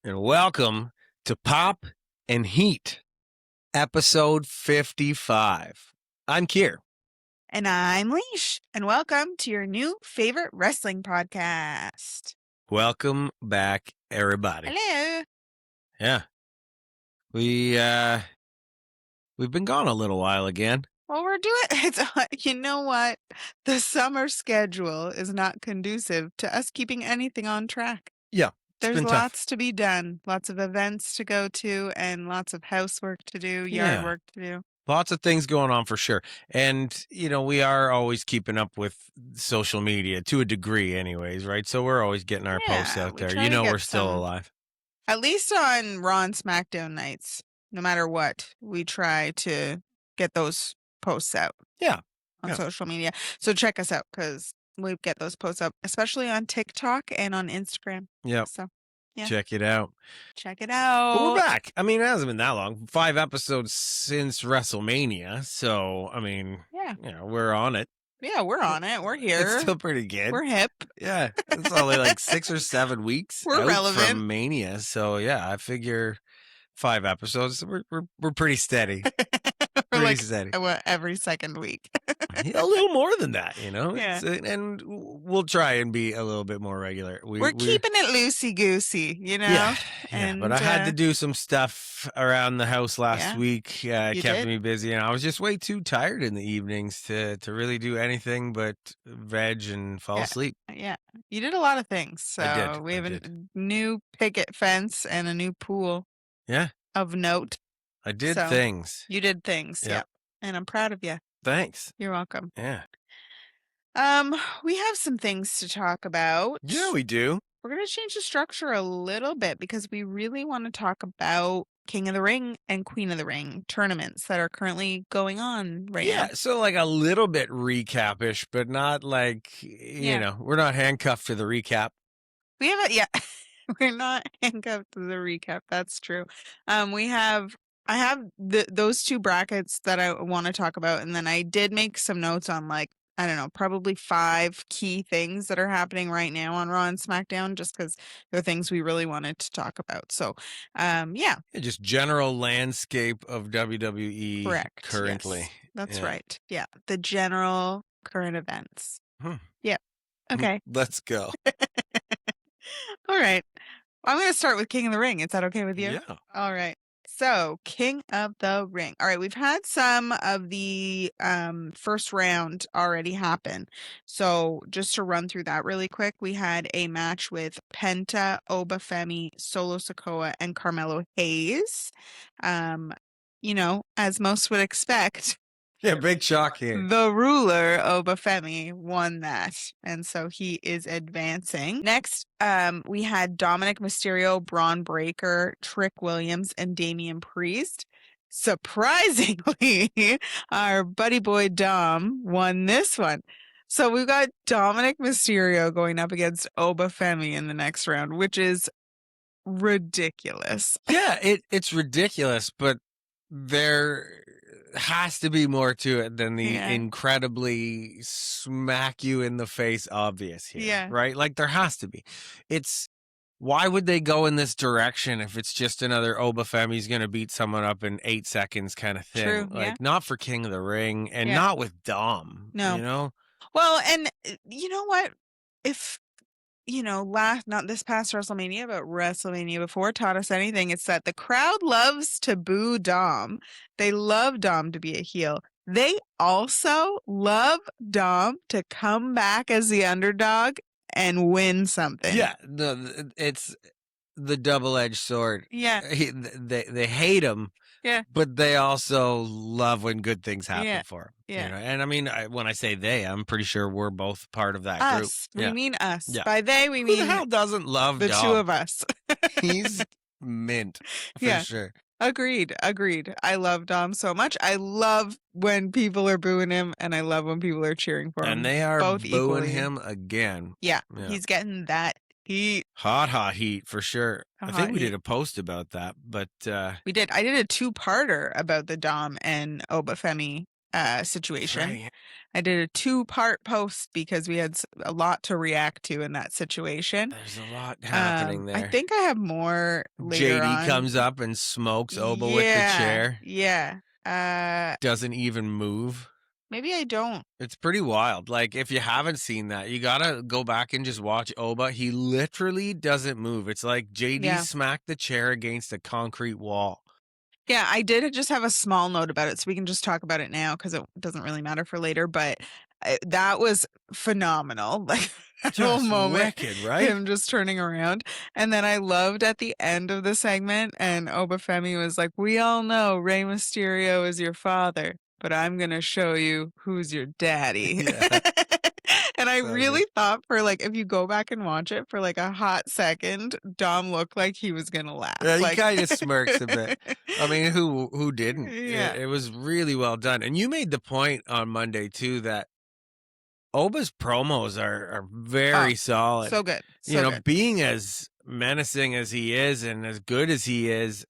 and welcome to Pop and Heat, episode 55. I'm Kier. And I'm Leash, and welcome to your new favorite wrestling podcast. Welcome back, everybody. Hello. Yeah. We've been gone a little while again. Well, we're doing you know what? The summer schedule is not conducive to us keeping anything on track. Yeah. There's been lots tough. to be done, lots of events to go to, and lots of housework to do, yard work to do. Lots of things going on for sure. And, we are always keeping up with social media to a degree anyways, right? So we're always getting our posts out there. We're still alive. At least on Raw and SmackDown nights, no matter what, we try to get those posts out. Yeah. On social media. So check us out because we get those posts up, especially on TikTok and on Instagram. Yep. So, yeah. Check it out. Check it out. But we're back. I mean, it hasn't been that long. 5 episodes since WrestleMania. So, we're on it. Yeah, we're on it. We're here. It's still pretty good. We're hip. Yeah. It's only like 6 or 7 weeks We're out relevant from Mania. So, yeah, I figure 5 episodes. We're pretty steady. Pretty steady. Every second week. A little more than that, Yeah. And we'll try and be a little bit more regular. We're keeping it loosey-goosey, Yeah, and, but I had to do some stuff around the house last week. Kept me busy, and I was just way too tired in the evenings to really do anything but veg and fall asleep. Yeah, you did a lot of things. So we have a new picket fence and a new pool. Yeah. Of note. I did things. You did things, yeah. And I'm proud of you. Thanks. You're welcome. Yeah. We have some things to talk about. Yeah, we do. We're going to change the structure a little bit because we really want to talk about King of the Ring and Queen of the Ring tournaments that are currently going on right now. Yeah, so like a little bit recap-ish, but not like, we're not handcuffed to the recap. We have we're not handcuffed to the recap. That's true. I have those two brackets that I want to talk about. And then I did make some notes on I don't know, probably 5 key things that are happening right now on Raw and SmackDown, just because they're things we really wanted to talk about. So, yeah. Just general landscape of WWE Correct. currently. Yes, that's right. Yeah. The general current events. Yeah. Okay. Let's go. All right. I'm going to start with King of the Ring. Is that okay with you? Yeah. All right. So, King of the Ring. All right, we've had some of the first round already happen. So, just to run through that really quick, we had a match with Penta, Oba Femi, Solo Sikoa, and Carmelo Hayes. As most would expect. Yeah, big shock here. The ruler, Oba Femi, won that. And so he is advancing. Next, we had Dominic Mysterio, Braun Breaker, Trick Williams, and Damian Priest. Surprisingly, our buddy boy Dom won this one. So we've got Dominic Mysterio going up against Oba Femi in the next round, which is ridiculous. Yeah, it's ridiculous, but there has to be more to it than the incredibly smack you in the face obvious here. Yeah. Right? Like there has to be. Why would they go in this direction if it's just another Oba Femi's going to beat someone up in 8 seconds kind of thing? True, not for King of the Ring and not with Dom. No. Well, and you know what? If not this past WrestleMania, but WrestleMania before taught us anything, it's that the crowd loves to boo Dom. They love Dom to be a heel. They also love Dom to come back as the underdog and win something. Yeah, it's the double-edged sword. Yeah. They hate him. Yeah. But they also love when good things happen for them. Yeah. And I mean, when I say they, I'm pretty sure we're both part of that group. We mean us. Yeah. By they, we mean who the hell doesn't love the Dom? 2 of us. He's mint for sure. Agreed. I love Dom so much. I love when people are booing him, and I love when people are cheering for him. And they are both booing equally. him again. Yeah, he's getting that heat. Hot heat for sure. I think we did a post about that, but we did. I did a 2-parter about the Dom and Oba Femi situation. I did a 2-part post because we had a lot to react to in that situation. There's a lot happening there. I think I have more later JD on. comes up and smokes Oba with the chair. Yeah. Doesn't even move. Maybe I don't. It's pretty wild. Like, if you haven't seen that, you gotta go back and just watch Oba. He literally doesn't move. It's like JD smacked the chair against a concrete wall. Yeah, I did just have a small note about it, so we can just talk about it now because it doesn't really matter for later. But that was phenomenal. Like that whole moment, wicked, right? Him just turning around, and then I loved at the end of the segment, and Oba Femi was like, "We all know Rey Mysterio is your father, but I'm gonna show you who's your daddy." Yeah. And I really thought for like, if you go back and watch it for like a hot second, Dom looked like he was gonna laugh. Yeah, he like, kind of smirks a bit. I mean, who didn't? Yeah. It was really well done. And you made the point on Monday too that Oba's promos are very solid. So good. So good. Being as menacing as he is and as good as he is,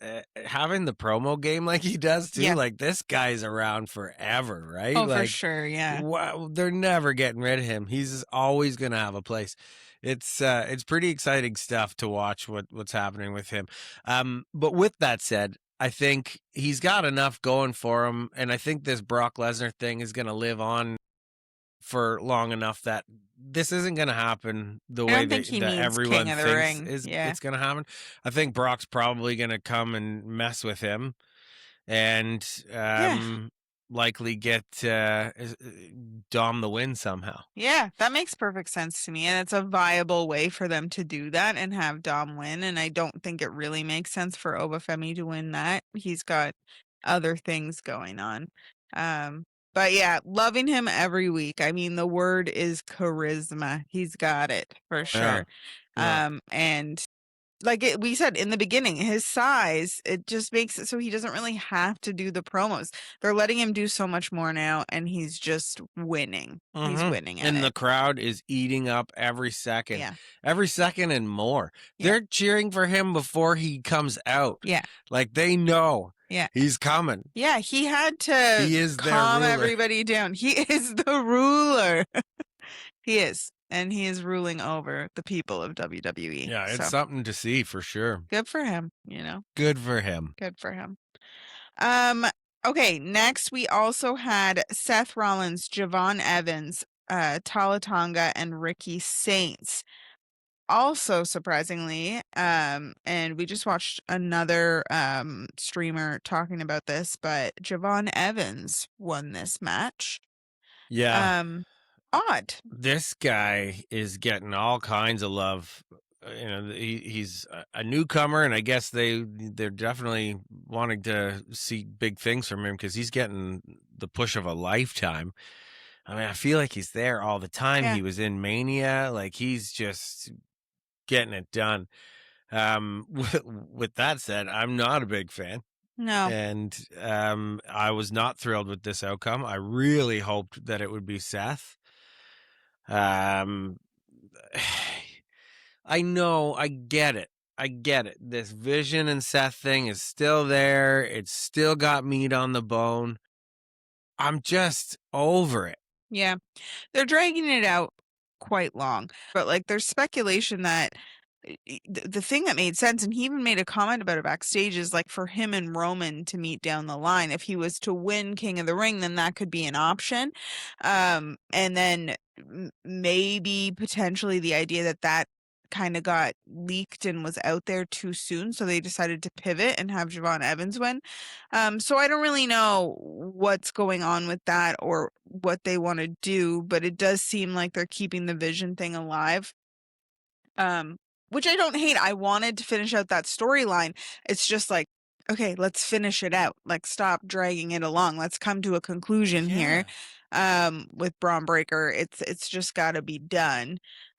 having the promo game like he does too, like this guy's around forever, right? Oh, like, for sure, yeah. Wow, they're never getting rid of him. He's always gonna have a place. It's pretty exciting stuff to watch what's happening with him. But with that said, I think he's got enough going for him, and I think this Brock Lesnar thing is gonna live on for long enough that this isn't going to happen the way that everyone thinks it's going to happen. I think Brock's probably going to come and mess with him and likely get Dom the win somehow. Yeah, that makes perfect sense to me. And it's a viable way for them to do that and have Dom win. And I don't think it really makes sense for Oba Femi to win that. He's got other things going on. But yeah, loving him every week. I mean, the word is charisma. He's got it for sure. And like we said in the beginning, his size, it just makes it so he doesn't really have to do the promos. They're letting him do so much more now, and he's just winning. He's winning at and the crowd is eating up every second. Yeah. Every second and more. They're cheering for him before he comes out. Yeah. Like they know. Yeah. He's coming. Yeah, he had to calm everybody down. He is the ruler. He is. And he is ruling over the people of WWE. Yeah, it's something to see for sure. Good for him, Good for him. Good for him. Okay, next we also had Seth Rollins, Javon Evans, Tala Tonga, and Ricky Saints. Also, surprisingly, and we just watched another streamer talking about this, but Javon Evans won this match. Yeah. Odd. This guy is getting all kinds of love. He's a newcomer, and I guess they're definitely wanting to see big things from him because he's getting the push of a lifetime. I mean, I feel like he's there all the time. Yeah. He was in Mania. Like, he's just getting it done. With that said, I'm not a big fan. No. And I was not thrilled with this outcome. I really hoped that it would be Seth. I know, I get it. This Vision and Seth thing is still there. It's still got meat on the bone. I'm just over it. Yeah. They're dragging it out quite long. But like there's speculation that the thing that made sense, and he even made a comment about it backstage, is like for him and Roman to meet down the line. If he was to win King of the Ring, then that could be an option. And then maybe potentially the idea that kind of got leaked and was out there too soon, so they decided to pivot and have Javon Evans win. So I don't really know what's going on with that or what they want to do, but it does seem like they're keeping the Vision thing alive. Which I don't hate. I wanted to finish out that storyline. It's just like, okay, let's finish it out. Like, stop dragging it along. Let's come to a conclusion here. With Braun Breaker, it's just got to be done.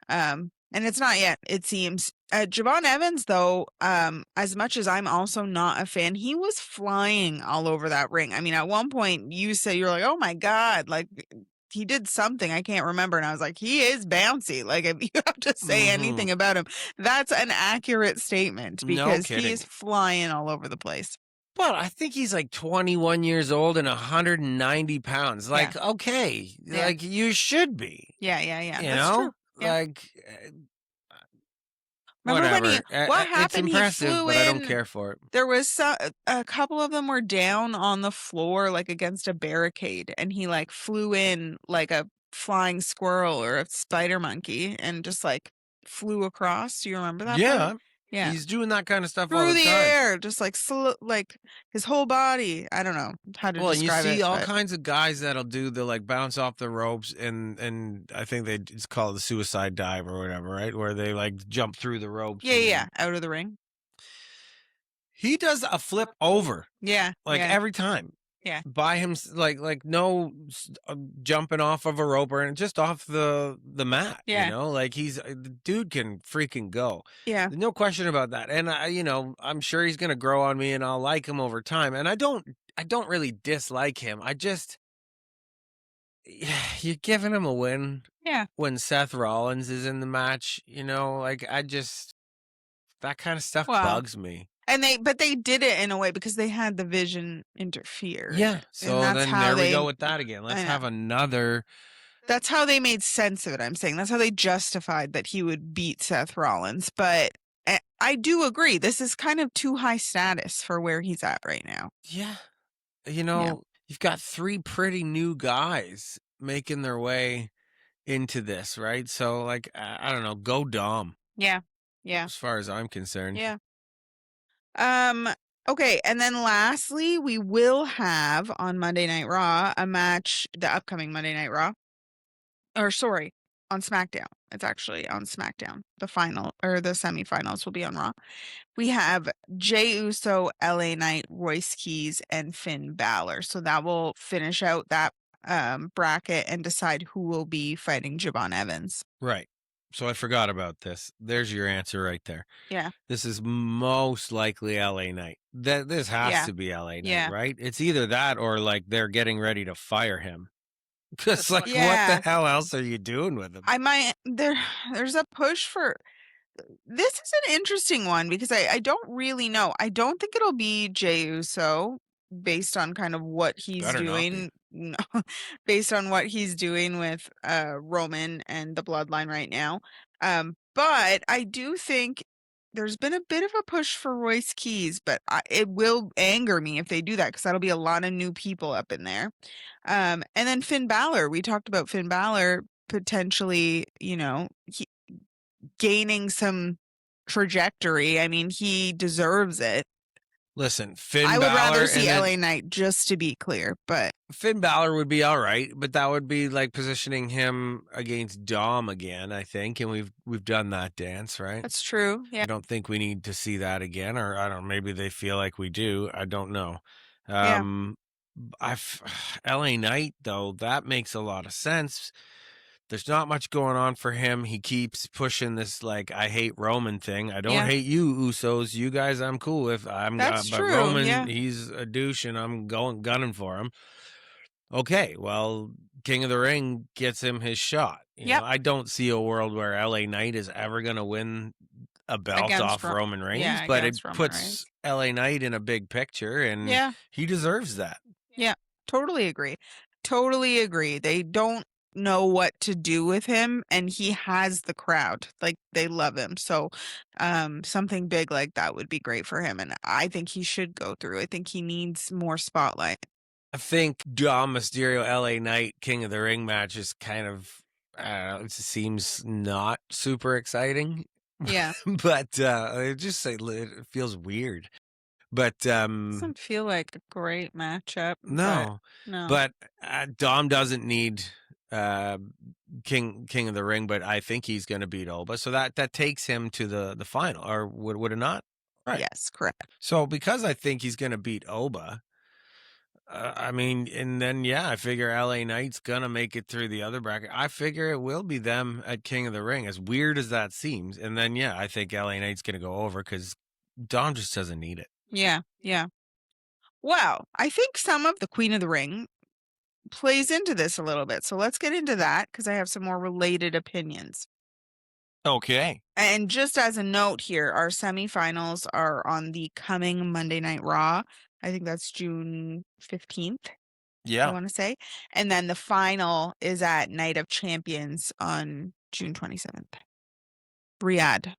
And it's not yet, it seems. Javon Evans, though, as much as I'm also not a fan, he was flying all over that ring. I mean, at one point you said, you're like, oh my God, like he did something, I can't remember. And I was like, he is bouncy. Like, if you have to say anything about him, that's an accurate statement because he is flying all over the place. But I think he's like 21 years old and 190 pounds. Yeah. Like, okay, Yeah. like you should be, Yeah. you That's true. know? Yeah. Like, Remember when whatever. what It's happened? He impressive, flew but I don't in. care for it. There was a couple of them were down on the floor, like against a barricade, and he like flew in like a flying squirrel or a spider monkey and just like flew across. Do you remember that part? Yeah, Yeah. he's doing that kind of stuff all Through the the time. air, just like like his whole body. I don't know how to Well, and you describe see it, all but kinds of guys that'll do the like bounce off the ropes and I think it's called the suicide dive or whatever, right? Where they like jump through the ropes yeah, and out of the ring. he does a flip over Yeah, like every time yeah, by him, like no jumping off of a rope or just off the mat, you yeah, know, like the dude can freaking go. yeah. There's no question about that. And I'm sure he's going to grow on me and I'll like him over time. And I don't really dislike him. I just, you're giving him a win Yeah. when Seth Rollins is in the match, like that kind of stuff Well, bugs me. and they did it in a way because they had the Vision interfere. Yeah. And So that's then how there we they go with that again. Let's I have know. another. That's how they made sense of it, I'm saying. That's how they justified that he would beat Seth Rollins. But I do agree. This is kind of too high status for where he's at right now. Yeah. Yeah. You've got three pretty new guys making their way into this, right? So, like, I don't know, go Dom Yeah. Yeah. as far as I'm concerned. Yeah. Um, okay, and then lastly, we will have on Monday Night Raw a match, the upcoming Monday Night Raw. Or sorry, on SmackDown. It's actually on SmackDown. The final or the semifinals will be on Raw. We have Jey Uso, LA Knight, Royce Keys, and Finn Balor. So that will finish out that bracket and decide who will be fighting Javon Evans. Right. So I forgot about this. There's your answer right there. Yeah. This is most likely LA Knight. This has to be LA Knight, Yeah. right? It's either that or like they're getting ready to fire him. Because like, what Yeah. the hell else are you doing with him? I might there's a push for this is an interesting one because I don't really know. I don't think it'll be Jey Uso based on kind of what he's Better not be. doing. No, based on what he's doing with Roman and the bloodline right now. But I do think there's been a bit of a push for Royce Keys, but it will anger me if they do that because that'll be a lot of new people up in there. And then Finn Balor, we talked about Finn Balor potentially, gaining some trajectory. I mean, he deserves it. Listen, Finn I would Balor rather see and LA Knight, just to be clear, but Finn Balor would be all right, but that would be like positioning him against Dom again, I think, and we've done that dance, right? that's true. I Yeah. don't think we need to see that again, or I don't. Maybe they feel like we do. I don't know. Yeah. I've LA Knight though, that makes a lot of sense. There's not much going on for him. He keeps pushing this like I hate Roman thing. I don't Yeah. hate you Usos. You guys I'm cool with. That's but true, Roman, yeah. he's a douche and I'm gunning for him. Okay, well, King of the Ring gets him his shot. Yep. I don't see a world where LA Knight is ever going to win a belt Against off Roman Reigns, but it against Roman puts Reigns. LA Knight in a big picture and Yeah. he deserves that. Yeah. Totally agree. Totally agree. They don't know what to do with him, and he has the crowd. Like, they love him. So, something big like that would be great for him, and I think he should go through. I think he needs more spotlight. I think Dom Mysterio LA Knight King of the Ring match is kind of it seems not super exciting. Yeah. But it just it feels weird. But Doesn't feel like a great matchup. no. No. But Dom doesn't need King of the Ring, but I think he's going to beat Oba. So that takes him to the final, or would it not? Right. Yes, correct. So because I think he's going to beat Oba, I mean, and then I figure LA Knight's gonna make it through the other bracket. I figure it will be them at King of the Ring, as weird as that seems. And then I think LA Knight's gonna go over because Dom just doesn't need it. Yeah, yeah. Well, I think some of the Queen of the Ring plays into this a little bit. So let's get into that because I have some more related opinions. Okay. And just as a note here, our semifinals are on the coming Monday Night Raw. I think that's June 15th, I Yeah. want to say. And then the final is at Night of Champions on June 27th. Riyadh.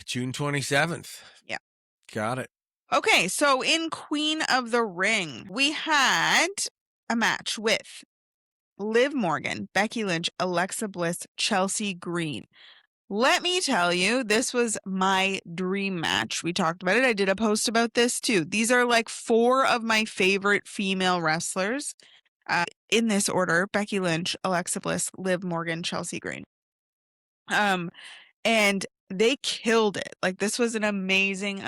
June 27th. Yeah. Got it. Okay, so in Queen of the Ring, we had a match with Liv Morgan, Becky Lynch, Alexa Bliss, Chelsea Green. Let me tell you, this was my dream match. We talked about it. I did a post about this too. These are like 4 of my favorite female wrestlers in this order: Becky Lynch, Alexa Bliss, Liv Morgan, Chelsea Green. And they killed it. Like, this was an amazing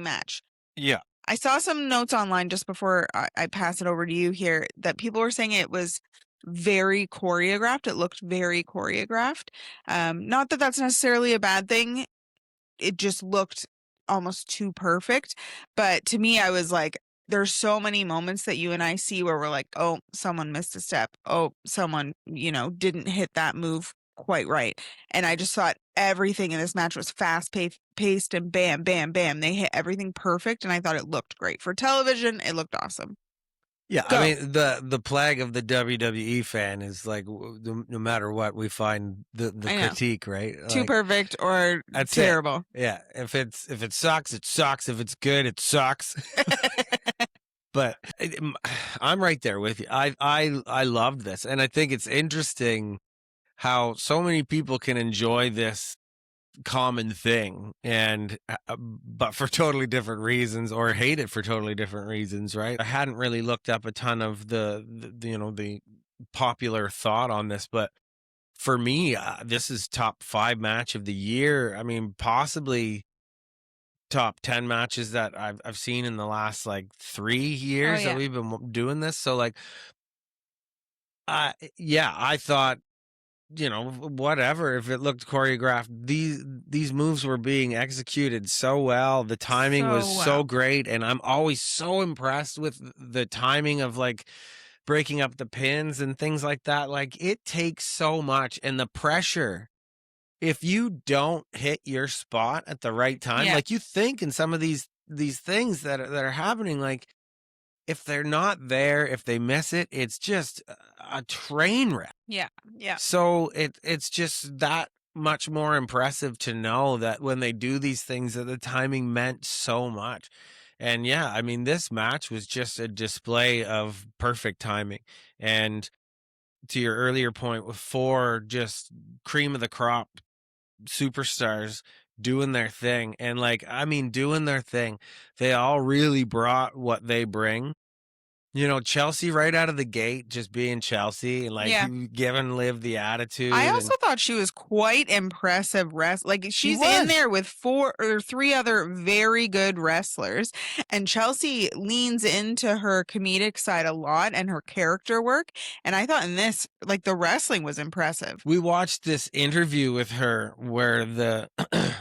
match. Yeah. I saw some notes online just before I pass it over to you here that people were saying it was very choreographed. It looked very choreographed. Not that that's necessarily a bad thing. It just looked almost too perfect. But to me, I was like, there's so many moments that you and I see where we're like, oh, someone missed a step. Oh, someone, didn't hit that move quite right. And I just thought everything in this match was fast paced and bam, bam, bam. They hit everything perfect. And I thought it looked great. For television, it looked awesome. Yeah, Go. I mean the plague of the WWE fan is like no matter what we find the I know. critique, right? Too Like, perfect or that's it. terrible. Yeah, if it sucks, it sucks. If it's good, it sucks. But I'm right there with you. I loved this, and I think it's interesting how so many people can enjoy this common thing and but for totally different reasons, or hate it for totally different reasons, right? I hadn't really looked up a ton of the popular thought on this, but for me, this is top 5 match of the year. I mean, possibly top 10 matches that I've seen in the last like 3 years that we've been doing this. So like yeah, I thought, whatever, if it looked choreographed, these moves were being executed so well. The timing was so great, and I'm always so impressed with the timing of like breaking up the pins and things like that. Like, it takes so much, and the pressure. If you don't hit your spot at the right time, like you think in some of these things that are happening, like if they're not there, if they miss it, it's just a train wreck. Yeah. So it's just that much more impressive to know that when they do these things that the timing meant so much. And yeah, I mean, this match was just a display of perfect timing. And to your earlier point, with 4 just cream of the crop superstars doing their thing, and like, I mean, doing their thing, they all really brought what they bring. Chelsea right out of the gate, just being Chelsea and like giving Liv the attitude. I also thought she was quite impressive like she's in there with 4 or 3 other very good wrestlers, and Chelsea leans into her comedic side a lot and her character work. And I thought in this, like, the wrestling was impressive. We watched this interview with her where the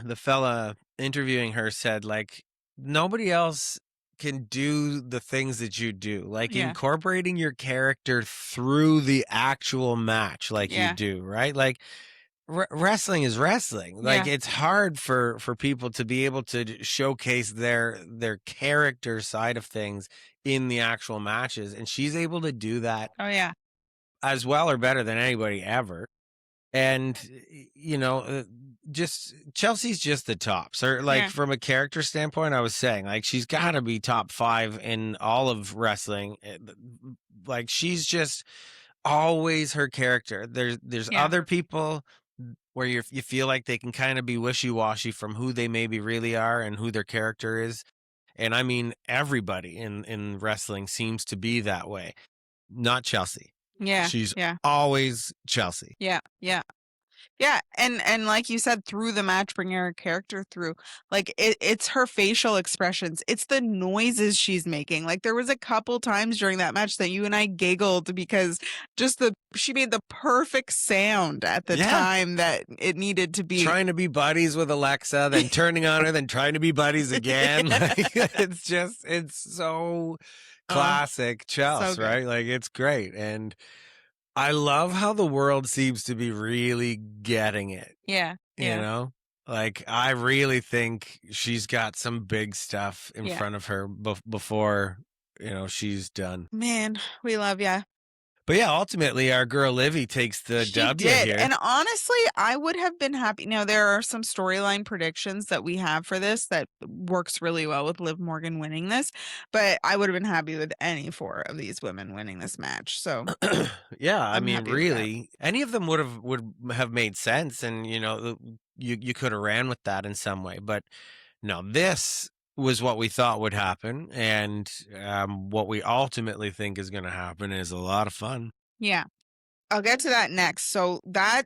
the fella interviewing her said, like, nobody else can do the things that you do, like incorporating your character through the actual match, like you do, right? Like, wrestling is wrestling. Like, it's hard for people to be able to showcase their character side of things in the actual matches, and she's able to do that. Oh yeah, as well or better than anybody ever. And just Chelsea's just the top. So like, from a character standpoint, I was saying, like, she's got to be top 5 in all of wrestling. Like, she's just always her character. There's other people where you feel like they can kind of be wishy-washy from who they maybe really are and who their character is. And I mean, everybody in wrestling seems to be that way. Not Chelsea. Yeah. She's always Chelsea. Yeah. And like you said, through the match, bringing her character through, like, it's her facial expressions. It's the noises she's making. Like, there was a couple times during that match that you and I giggled because she made the perfect sound at the time that it needed to be. Trying to be buddies with Alexa, then turning on her, then trying to be buddies again. Like, it's so classic Chelsea, right? Like, it's great. And I love how the world seems to be really getting it. Yeah. You know? Like, I really think she's got some big stuff in Yeah. front of her before, she's done. Man, we love ya. But yeah, ultimately, our girl Livy takes the She W did. here. And honestly, I would have been happy. Now, there are some storyline predictions that we have for this that works really well with Liv Morgan winning this, but I would have been happy with any 4 of these women winning this match. So Yeah, I I'm mean, happy with that. really, any of them would have made sense, and you could have ran with that in some way. But no, this was what we thought would happen, and what we ultimately think is going to happen is a lot of fun. Yeah. I'll get to that next. So that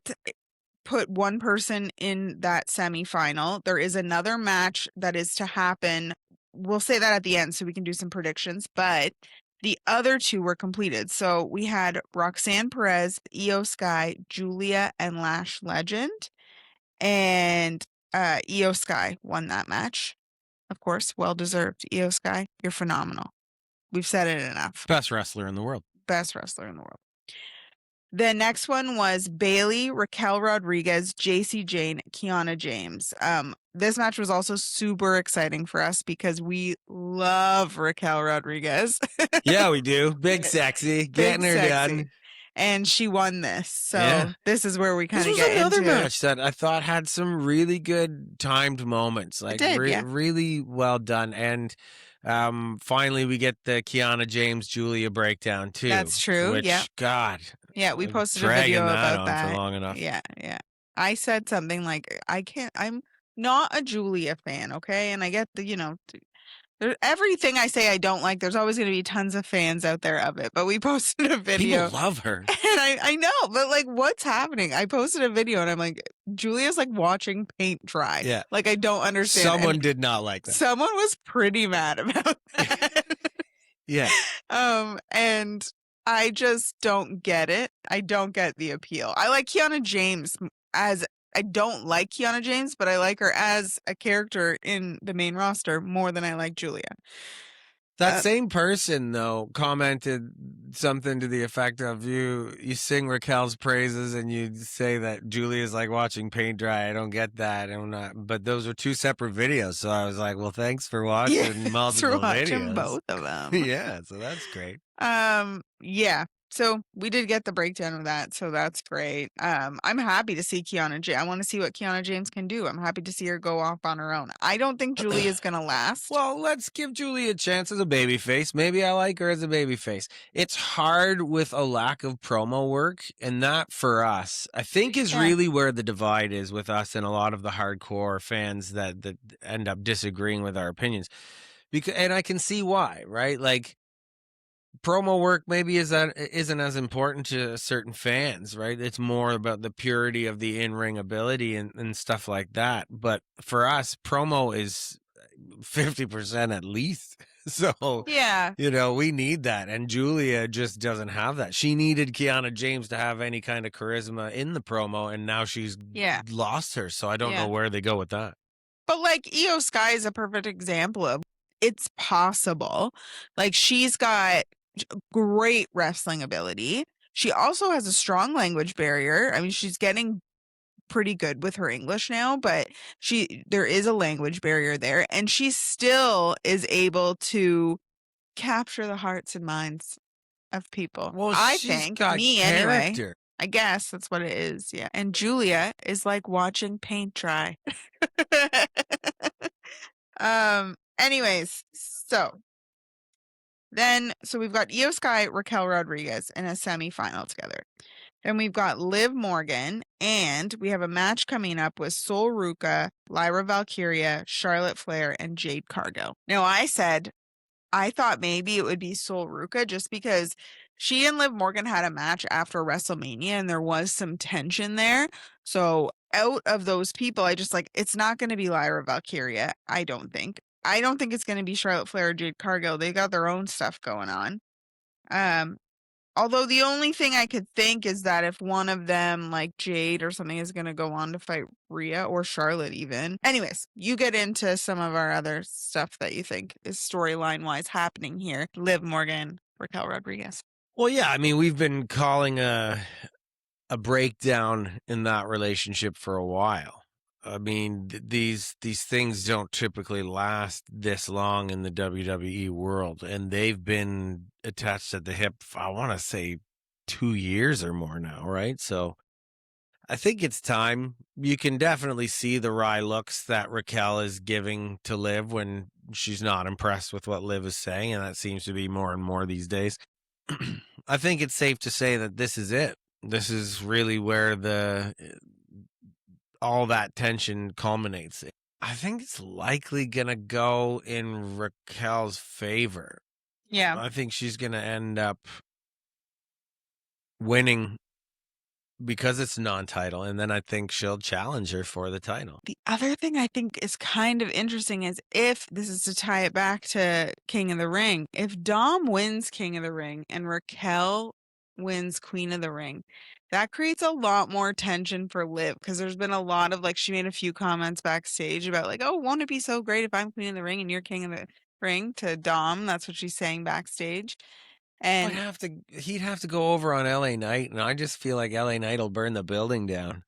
put one person in that semifinal. There is another match that is to happen. We'll say that at the end so we can do some predictions, but the other 2 were completed. So we had Roxanne Perez, Io Sky, Julia, and Lash Legend. And Io Sky won that match. Of course, well deserved. Io Sky, you're phenomenal. We've said it enough. Best wrestler in the world. Best wrestler in the world. The next one was Bailey, Raquel Rodriguez, JC Jane, Kiana James. This match was also super exciting for us because we love Raquel Rodriguez. Yeah, we do. Big sexy, getting her done. And she won this. So this is where we kind of get into another match that I thought had some really good timed moments. Like, really well done. And finally we get the Kiana James Julia breakdown too. That's true. Which, God. Yeah, we posted a video about that. For long enough. Yeah. I said something like, I'm not a Julia fan, okay? And I get everything I say I don't like, there's always going to be tons of fans out there of it. But we posted a video. People love her. And I know, but like, what's happening? I posted a video and I'm like, Julia's like watching paint dry. Yeah. Like, I don't understand. Someone did not like that. Someone was pretty mad about that. Yeah. And I just don't get it. I don't get the appeal. I like Kiana James I don't like Kiana James, but I like her as a character in the main roster more than I like Julia. That same person, though, commented something to the effect of you sing Raquel's praises and you say that Julia's like watching paint dry. I don't get that. But those are 2 separate videos. So I was like, well, thanks for watching multiple videos. Both of them. Yeah, so that's great. Yeah. So we did get the breakdown of that, so that's great. I'm happy to see Kiana James. I want to see what Kiana James can do. I'm happy to see her go off on her own. I don't think Julia is gonna last. Well, let's give Julia a chance as a babyface. Maybe I like her as a babyface. It's hard with a lack of promo work, and that for us, I think, is really where the divide is with us and a lot of the hardcore fans that end up disagreeing with our opinions. And I can see why, right? Like, promo work maybe isn't as important to certain fans, right? It's more about the purity of the in-ring ability and stuff like that. But for us, promo is 50% at least. So, we need that. And Julia just doesn't have that. She needed Kiana James to have any kind of charisma in the promo, and now she's lost her. So I don't know where they go with that. But like, Io Sky is a perfect example of it's possible. Like, she's got great wrestling ability. She also has a strong language barrier. I mean, she's getting pretty good with her English now, but there is a language barrier there, and she still is able to capture the hearts and minds of people. Well, I she's think got me character. Anyway. I guess that's what it is. Yeah. And Julia is like watching paint dry. Anyways, so we've got Io Sky, Raquel Rodriguez in a semifinal together. Then we've got Liv Morgan, and we have a match coming up with Sol Ruca, Lyra Valkyria, Charlotte Flair, and Jade Cargill. Now, I thought maybe it would be Sol Ruca just because she and Liv Morgan had a match after WrestleMania and there was some tension there. So out of those people, I just it's not going to be Lyra Valkyria, I don't think. I don't think it's going to be Charlotte Flair or Jade Cargill. They got their own stuff going on. Although the only thing I could think is that if one of them, like Jade or something, is going to go on to fight Rhea or Charlotte even. Anyways, you get into some of our other stuff that you think is storyline-wise happening here. Liv Morgan, Raquel Rodriguez. Well, yeah, I mean, we've been calling a breakdown in that relationship for a while. I mean, these things don't typically last this long in the WWE world, and they've been attached at the hip, I want to say 2 years or more now, right? So I think it's time. You can definitely see the wry looks that Raquel is giving to Liv when she's not impressed with what Liv is saying, and that seems to be more and more these days. I think it's safe to say that this is it. This is really where the all that tension culminates. I think it's likely gonna go in Raquel's favor. Yeah. I think she's gonna end up winning because it's non-title, and then I think she'll challenge her for the title. The other thing I think is kind of interesting is if this is to tie it back to King of the Ring, if Dom wins King of the Ring and Raquel wins Queen of the Ring, that creates a lot more tension for Liv because there's been a lot of she made a few comments backstage about oh, won't it be so great if I'm Queen of the Ring and you're King of the Ring to Dom. That's what she's saying backstage. And He'd have to go over on LA Knight, and I just feel like LA Knight will burn the building down.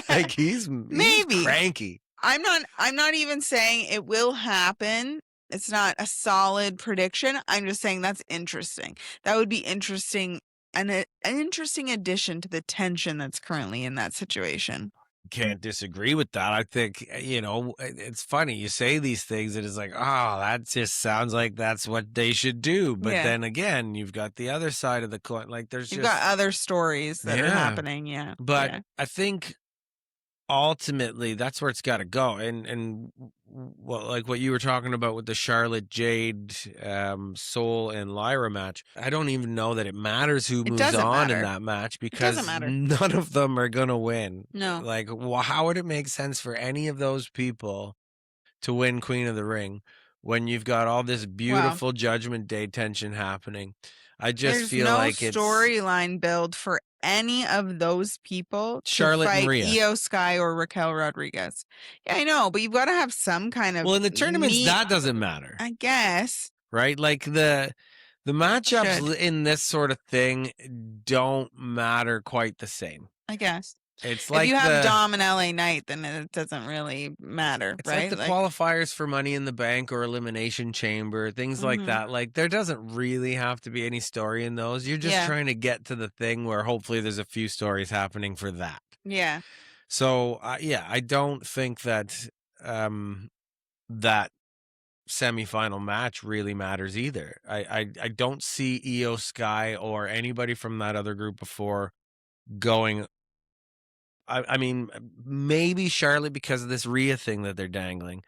Like he's maybe cranky. I'm not even saying it will happen. It's not a solid prediction. I'm just saying that's interesting. That would be interesting, an interesting addition to the tension that's currently in that situation. Can't disagree with that. I think, it's funny. You say these things and it's like, oh, that just sounds like that's what they should do. But then again, you've got the other side of the coin. Like You've got other stories that are happening. Yeah. But I think ultimately that's where it's got to go. And like what you were talking about with the Charlotte, Jade, Soul, and Lyra match, I don't even know that it matters who moves on in that match because none of them are going to win. No. Like, how would it make sense for any of those people to win Queen of the Ring when you've got all this beautiful Judgment Day tension happening? I just feel like it's storyline build for any of those people Charlotte to fight and Rhea. Io Sky or Raquel Rodriguez. Yeah, I know, but you've got to have some kind of. Well, in the tournaments, that doesn't matter, I guess. Right? Like the matchups in this sort of thing don't matter quite the same. I guess. It's like if you have Dom and LA Knight, then it doesn't really matter, it's right? Like the qualifiers for Money in the Bank or Elimination Chamber, things like that. Like there doesn't really have to be any story in those. You're just trying to get to the thing where hopefully there's a few stories happening for that. Yeah. So I don't think that that semifinal match really matters either. I don't see Io Sky or anybody from that other group before going. I mean, maybe Charlotte because of this Rhea thing that they're dangling,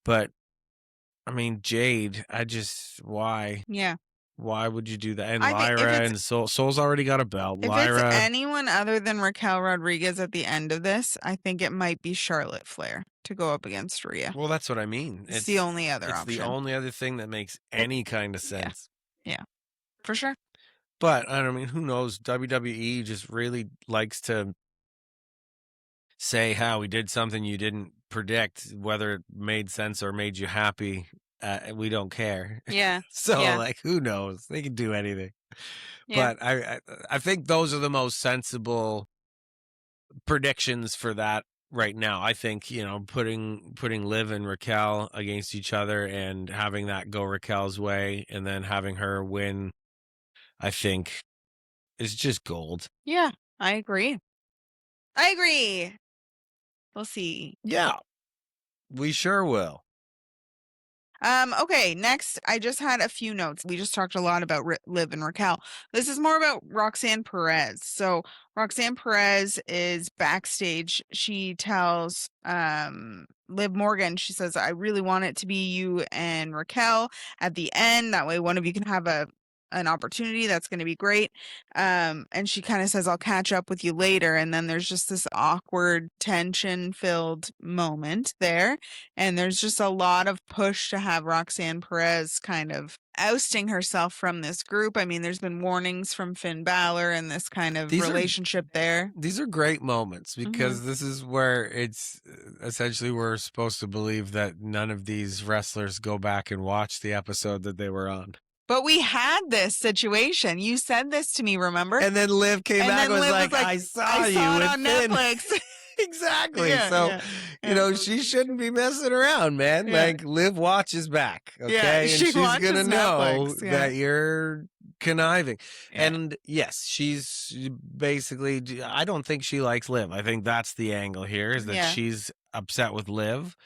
but I mean, Jade, why? Yeah. Why would you do that? And Lyra and Soul's already got a belt. If Lyra, it's anyone other than Raquel Rodriguez at the end of this, I think it might be Charlotte Flair to go up against Rhea. Well, that's what I mean. It's the only other option. It's the only other thing that makes any kind of sense. Yeah, for sure. But I mean, who knows? WWE just really likes to say how we did something you didn't predict, whether it made sense or made you happy. We don't care. Yeah. So who knows? They can do anything. Yeah. But I think those are the most sensible predictions for that right now. I think, putting Liv and Raquel against each other and having that go Raquel's way and then having her win, I think is just gold. Yeah, I agree. We'll see. Yeah, we sure will. Okay, next, I just had a few notes. We just talked a lot about Liv and Raquel. This is more about Roxanne Perez. So Roxanne Perez is backstage. She tells Liv Morgan, she says, I really want it to be you and Raquel at the end. That way one of you can have an opportunity. That's going to be great. And she kind of says, I'll catch up with you later. And then there's just this awkward tension filled moment there. And there's just a lot of push to have Roxanne Perez kind of ousting herself from this group. I mean, there's been warnings from Finn Balor and this kind of relationship there. These are great moments because this is where it's essentially we're supposed to believe that none of these wrestlers go back and watch the episode that they were on. But we had this situation. You said this to me, remember? And then Liv came back and was like, I saw you it with on Finn. Netflix. Exactly. Yeah, So, yeah. she shouldn't be messing around, man. Yeah. Like, Liv watches back, Yeah, okay? And she she's going to watches know Netflix, yeah. that you're conniving. Yeah. And yes, she's basically, I don't think she likes Liv. I think that's the angle here, is that Yeah. she's upset with Liv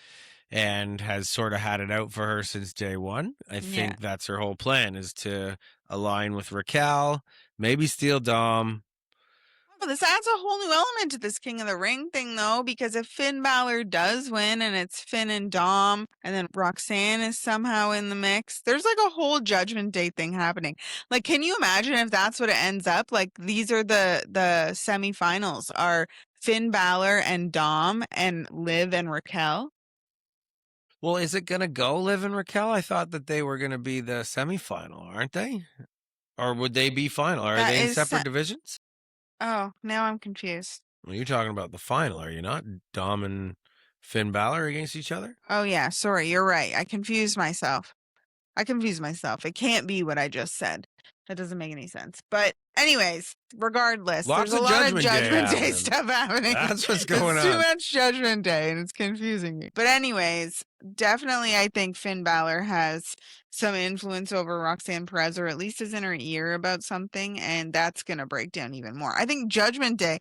and has sort of had it out for her since day one. I think that's her whole plan, is to align with Raquel, maybe steal Dom. Well, this adds a whole new element to this King of the Ring thing, though, because if Finn Balor does win and it's Finn and Dom, and then Roxanne is somehow in the mix, there's like a whole Judgment Day thing happening. Like, can you imagine if that's what it ends up? Like, these are the semifinals are Finn Balor and Dom and Liv and Raquel. Well, is it going to go Liv and Raquel? I thought that they were going to be the semifinal, aren't they? Or would they be final? Are That they in is separate divisions? Oh, now I'm confused. Well, you're talking about the final, are you not? Dom and Finn Balor against each other? Oh, yeah. Sorry. You're right. I confused myself. It can't be what I just said. That doesn't make any sense. But anyways, regardless, Lots there's a of lot of Judgment Day Judgment Day happening. stuff happening. That's what's going It's too on. much Judgment Day, and it's confusing me. But anyways, definitely I think Finn Balor has some influence over Roxanne Perez, or at least is in her ear about something, and that's going to break down even more. I think Judgment Day,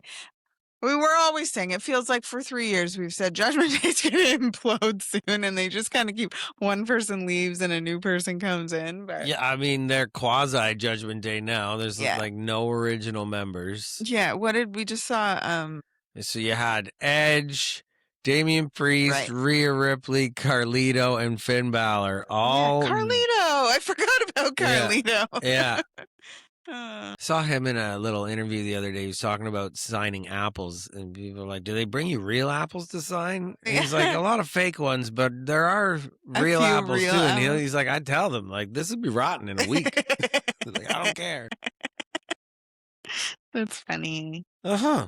we were always saying, it feels like for 3 years we've said Judgment Day's going to implode soon, and they just kind of keep one person leaves and a new person comes in. But Yeah, I mean, they're quasi Judgment Day now. There's like no original members. Yeah, what did we just saw? So you had Edge, Damian Priest, Right. Rhea Ripley, Carlito, and Finn Balor. All Carlito. I forgot about Carlito. Yeah. Saw him in a little interview the other day. He was talking about signing apples, and people were like, "Do they bring you real apples to sign?" And he's like, "A lot of fake ones, but there are real few apples real too." And apples. he's like, "I tell them like this would be rotten in a week." Like, I don't care. That's funny. Uh-huh.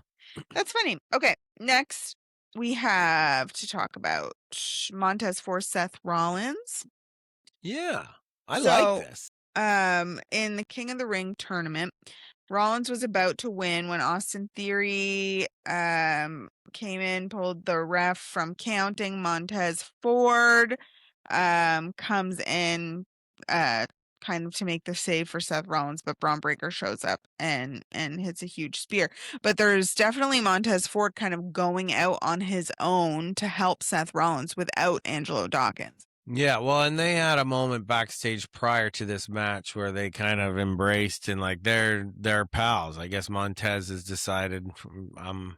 That's funny. Okay, next we have to talk about Montez for Seth Rollins. Yeah, I like this. In the King of the Ring tournament, Rollins was about to win when Austin Theory came in, pulled the ref from counting. Montez Ford comes in kind of to make the save for Seth Rollins, but Braun Breaker shows up and hits a huge spear. But there's definitely Montez Ford kind of going out on his own to help Seth Rollins without Angelo Dawkins. Yeah, well, and they had a moment backstage prior to this match where they kind of embraced and like they're pals. I guess Montez has decided I'm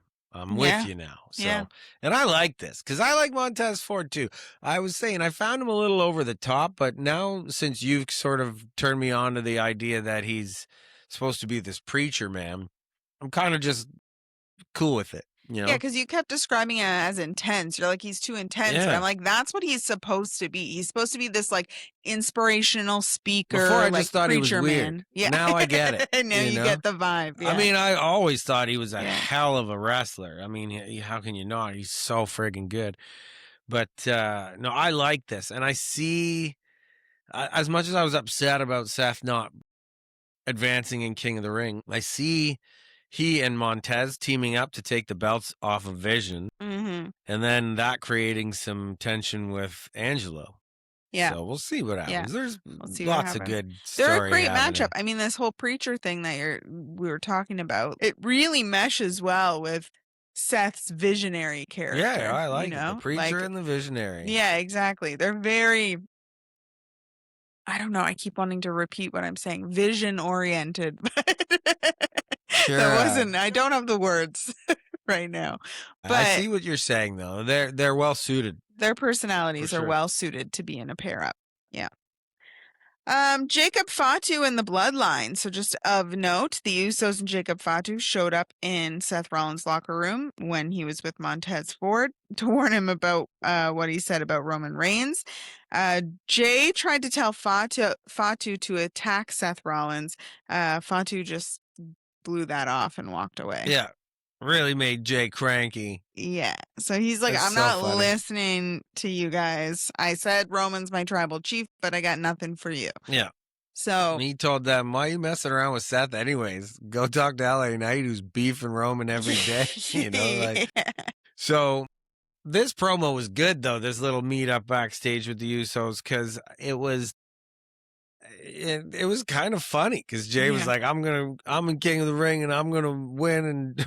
with you now. So, and I like this because I like Montez Ford too. I was saying I found him a little over the top, but now since you've sort of turned me on to the idea that he's supposed to be this preacher man, I'm kind of just cool with it. You know? Yeah, because you kept describing it as intense. You're like, he's too intense. Yeah. And I'm like, that's what he's supposed to be. He's supposed to be this like inspirational speaker. Before I like, just thought he was preacher weird. man. Yeah. Now I get it. Now you get the vibe. Yeah. I mean, I always thought he was a hell of a wrestler. I mean, how can you not? He's so friggin' good. But no, I like this. And I see, as much as I was upset about Seth not advancing in King of the Ring, I see he and Montez teaming up to take the belts off of Vision. Mm-hmm. And then that creating some tension with Angelo. Yeah. So we'll see what happens. There's lots of good They're a great happening. matchup. I mean, this whole preacher thing that we were talking about, it really meshes well with Seth's visionary character. Yeah, I like it. The preacher and the visionary. Yeah, exactly. They're very, I don't know, I keep wanting to repeat what I'm saying. Vision oriented. Sure. I don't have the words right now. But I see what you're saying though. They're well suited. Their personalities are well suited to be in a pair up. Yeah. Jacob Fatu and the Bloodline. So just of note, the Usos and Jacob Fatu showed up in Seth Rollins' locker room when he was with Montez Ford to warn him about what he said about Roman Reigns. Jay tried to tell Fatu to attack Seth Rollins. Fatu just blew that off and walked away. Yeah. Really made Jay cranky. Yeah. So he's like, I'm not listening to you guys. I said Roman's my tribal chief, but I got nothing for you. Yeah. So and he told them, why are you messing around with Seth anyways? Go talk to LA Knight, who's beefing Roman every day. So this promo was good, though. This little meetup backstage with the Usos, because it was kind of funny. Because Jay was Yeah. like, "I'm the king of the ring, and I'm gonna win," and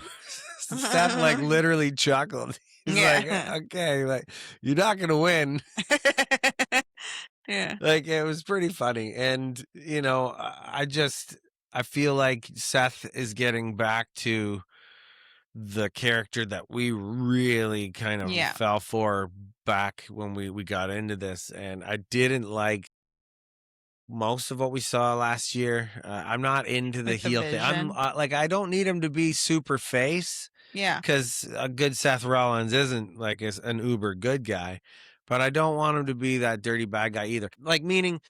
Seth like literally chuckled. He's like, Yeah. "Okay, like you're not gonna win." Yeah. Like it was pretty funny, and I feel like Seth is getting back to the character that we really kind of Yeah. fell for back when we got into this, and I didn't like most of what we saw last year. I'm not into the With the heel thing. I'm vision. like, I don't need him to be super face, Yeah. because a good Seth Rollins isn't like an uber good guy, but I don't want him to be that dirty bad guy either. Like, meaning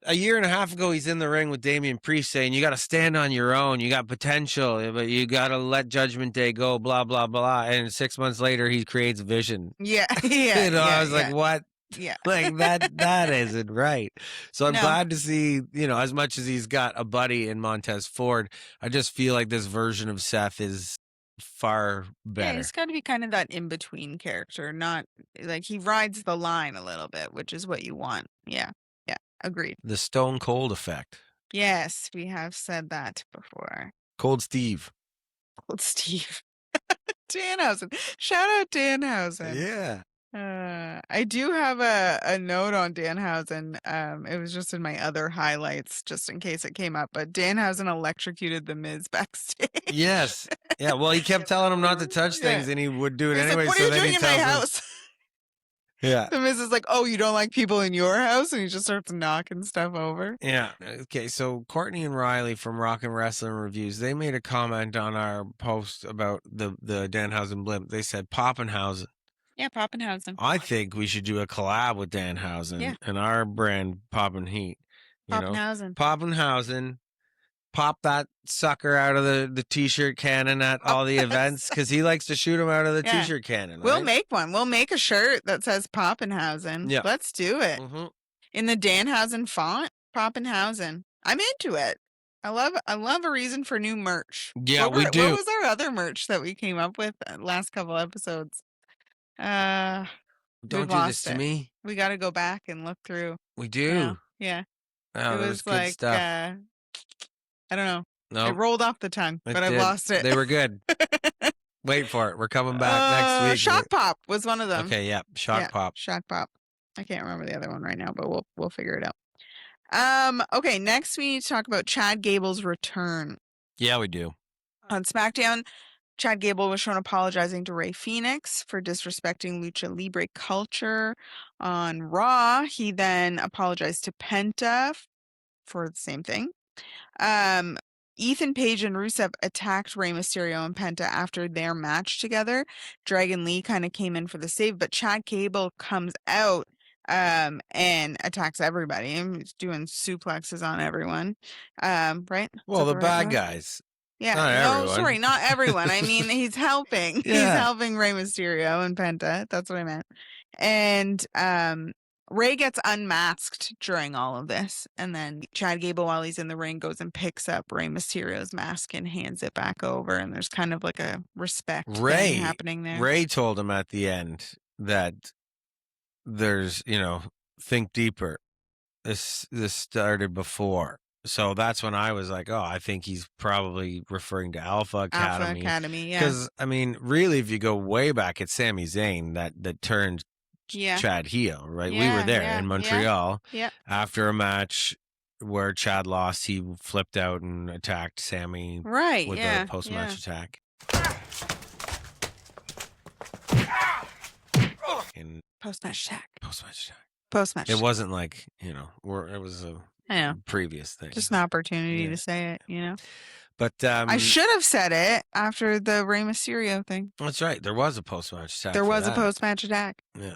a year and a half ago, he's in the ring with Damian Priest saying, "You got to stand on your own. You got potential, but you got to let Judgment Day go, blah, blah, blah." And 6 months later, he creates Vision. Yeah. Yeah. I Yeah. was like, what? Yeah. Like that isn't right. So I'm No. glad to see, as much as he's got a buddy in Montez Ford, I just feel like this version of Seth is far Yeah, better. he's got to be kind of that in between character, not like he rides the line a little bit, which is what you want. Yeah. Yeah. Agreed. The Stone Cold effect. Yes, we have said that before. Cold Steve. Old Steve. Danhausen. Shout out Danhausen. Yeah. I do have a note on Danhausen. It was just in my other highlights, just in case it came up. But Danhausen electrocuted the Miz backstage. Yes. Yeah. Well, he kept telling him not to touch things, and he would do it He's anyway. like, "What are so you then doing he in my tells him, house?" Yeah. The Miz is like, "Oh, you don't like people in your house?" And he just starts knocking stuff over. Yeah. Okay. So Courtney and Riley from Rock and Wrestling Reviews, they made a comment on our post about the Danhausen blimp. They said Poppenhausen. Yeah, Poppenhausen. I think we should do a collab with Danhausen Yeah. and our brand Poppin' Heat. Poppenhausen. Poppenhausen. Pop that sucker out of the t-shirt cannon at all the events, because he likes to shoot him out of the Yeah. t-shirt cannon. We'll right? make one. We'll make a shirt that says Poppenhausen. Yeah. Let's do it. Mhm. In the Danhausen font, Poppenhausen. I'm into it. I love a reason for new merch. Yeah, we do. What was our other merch that we came up with last couple episodes? Don't do this to me. We got to go back and look through. We do. Now. Yeah. Oh, It there was good like stuff. I don't know. No, It rolled off the tongue, but I've lost it. They were good. Wait for it. We're coming back next week. Shock Pop was one of them. Okay, yeah, Shock Pop. Shock Pop. I can't remember the other one right now, but we'll figure it out. Okay, next we need to talk about Chad Gable's return. Yeah, we do. On SmackDown, Chad Gable was shown apologizing to Rey Fenix for disrespecting Lucha Libre culture. On Raw, he then apologized to Penta for the same thing. Ethan Page and Rusev attacked Rey Mysterio and Penta after their match together. Dragon Lee kind of came in for the save, but Chad Gable comes out and attacks everybody and he's doing suplexes on everyone. Right? Well, the bad guys. Yeah. Not everyone. Sorry, not everyone. I mean, he's helping. Yeah. He's helping Rey Mysterio and Penta. That's what I meant. And Rey gets unmasked during all of this. And then Chad Gable, while he's in the ring, goes and picks up Rey Mysterio's mask and hands it back over. And there's kind of like a respect thing happening there. Rey told him at the end that there's, think deeper. This started before. So that's when I was like, oh, I think he's probably referring to Alpha Academy. Alpha Academy, yeah. Because, I mean, really, if you go way back, it's Sami Zayn that turned Chad heel, right? We were there in Montreal after a match where Chad lost. He flipped out and attacked Sami with a post-match attack. Post-match attack. Post-match attack. Post-match. It wasn't like, it was a previous thing. Just an opportunity to say it, But I should have said it after the Rey Mysterio thing. That's right. There was a post-match attack. There was a post-match attack. Yeah.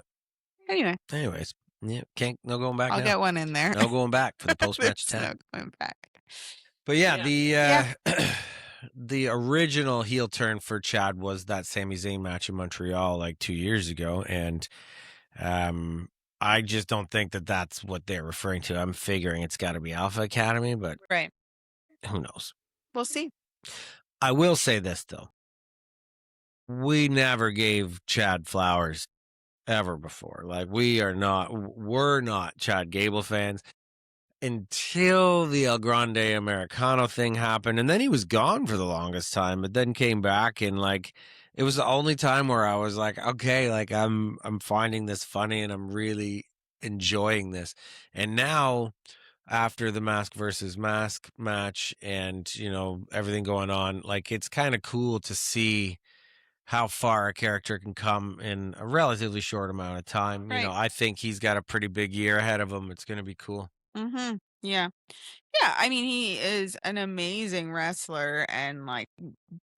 Anyways, no going back. I'll get one in there. No going back for the post-match attack. No going back. But the original heel turn for Chad was that Sami Zayn match in Montreal like 2 years ago, and I just don't think that that's what they're referring to. I'm figuring it's got to be Alpha Academy, but who knows? We'll see. I will say this, though. we never gave Chad flowers ever before. Like, we're not Chad Gable fans until the El Grande Americano thing happened. And then he was gone for the longest time, but then came back, and like, it was the only time where I was like, okay, like I'm finding this funny and I'm really enjoying this. And now, after the mask versus mask match and, everything going on, like, it's kind of cool to see how far a character can come in a relatively short amount of time. Right. I think he's got a pretty big year ahead of him. It's going to be cool. Mm-hmm. Yeah. Yeah. I mean, he is an amazing wrestler and like